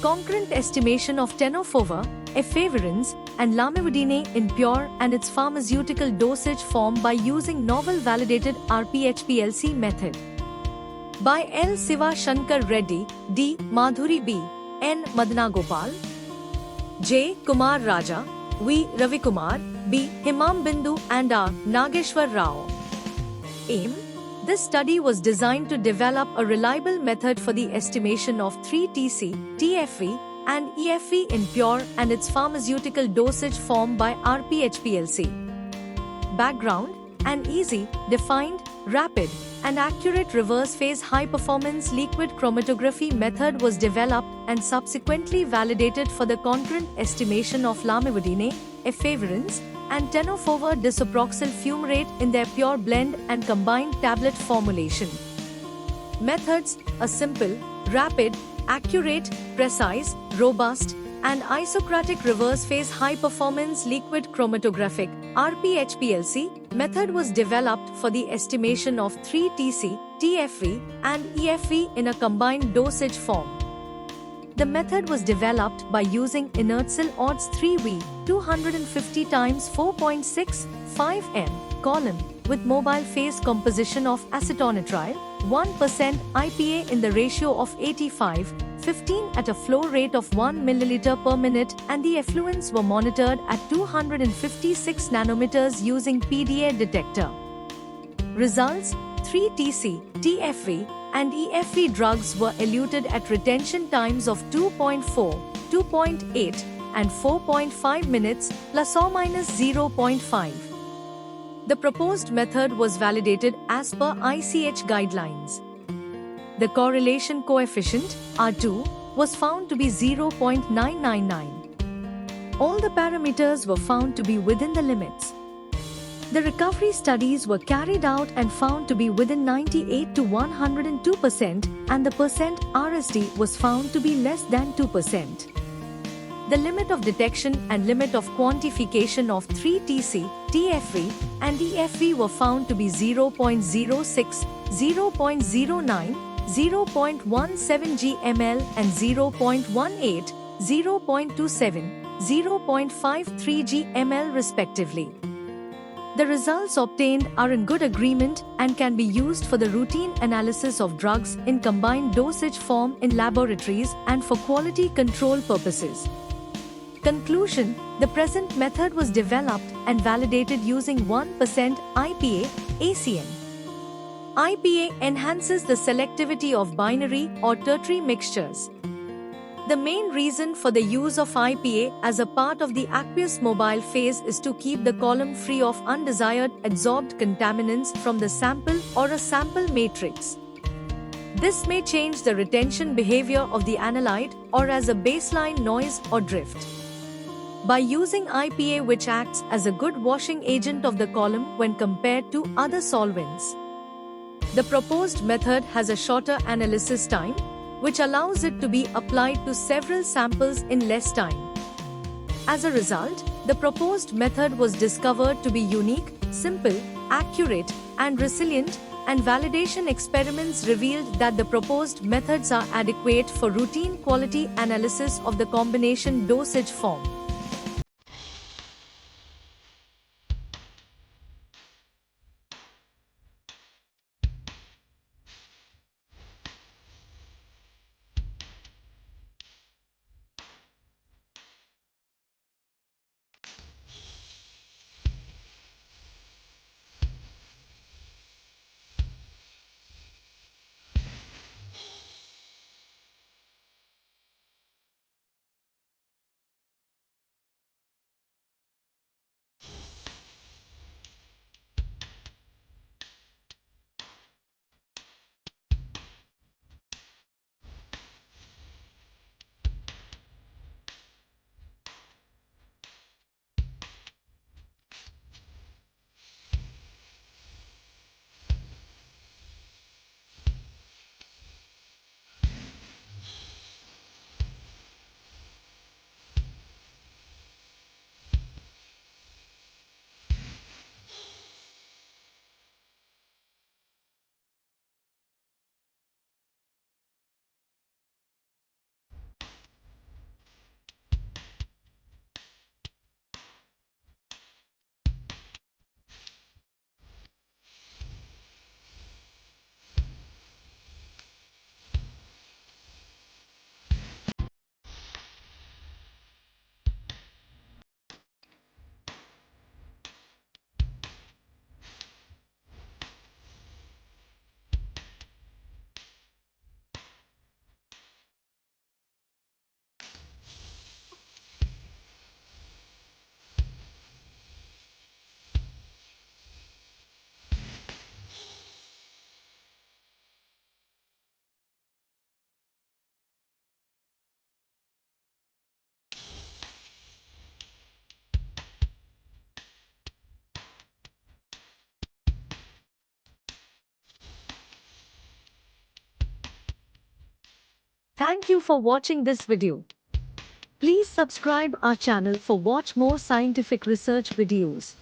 concurrent estimation of tenofovir, efavirenz, and lamivudine in pure and its pharmaceutical dosage form by using novel validated RPHPLC method. By L. Siva Shankar Reddy, D. Madhuri B. N. Madanagopal, J. Kumar Raja, V. Ravikumar, B. Himam Bindu and R. Nageshwar Rao. Aim: this study was designed to develop a reliable method for the estimation of 3-TC, TFV, and EFV in pure and its pharmaceutical dosage form by RPHPLC. Background: an easy, defined, rapid, and accurate reverse phase high-performance liquid chromatography method was developed and subsequently validated for the concurrent estimation of lamivudine, efavirenz, and tenofovir disoproxil fumarate in their pure blend and combined tablet formulation. Methods: a simple, rapid, accurate, precise, robust, and isocratic reverse phase high-performance liquid chromatographic (RPHPLC) method was developed for the estimation of 3-TC, TFV, and EFV in a combined dosage form. The method was developed by using inertial odds 3V 250 times 4.65 m column with mobile phase composition of acetonitrile 1% IPA in the ratio of 85:15 at a flow rate of 1 ml per minute, and the effluents were monitored at 256 nanometers using PDA detector. Results: 3-TC, TFV, and EFV drugs were eluted at retention times of 2.4, 2.8, and 4.5 minutes, plus or minus 0.5. The proposed method was validated as per ICH guidelines. The correlation coefficient, R2, was found to be 0.999. All the parameters were found to be within the limits. The recovery studies were carried out and found to be within 98 to 102%, and the percent RSD was found to be less than 2%. The limit of detection and limit of quantification of 3-TC, TFV, and EFV were found to be 0.06, 0.09, 0.17 gml and 0.18, 0.27, 0.53 gml respectively. The results obtained are in good agreement and can be used for the routine analysis of drugs in combined dosage form in laboratories and for quality control purposes. Conclusion: the present method was developed and validated using 1% IPA, ACN. IPA enhances the selectivity of binary or tertiary mixtures. The main reason for the use of IPA as a part of the aqueous mobile phase is to keep the column free of undesired adsorbed contaminants from the sample or a sample matrix. This may change the retention behavior of the analyte or as a baseline noise or drift. By using IPA, which acts as a good washing agent of the column when compared to other solvents, the proposed method has a shorter analysis time, which allows it to be applied to several samples in less time. As a result, the proposed method was discovered to be unique, simple, accurate, and resilient, and validation experiments revealed that the proposed methods are adequate for routine quality analysis of the combination dosage form. Thank you for watching this video. Please subscribe our channel for watch more scientific research videos.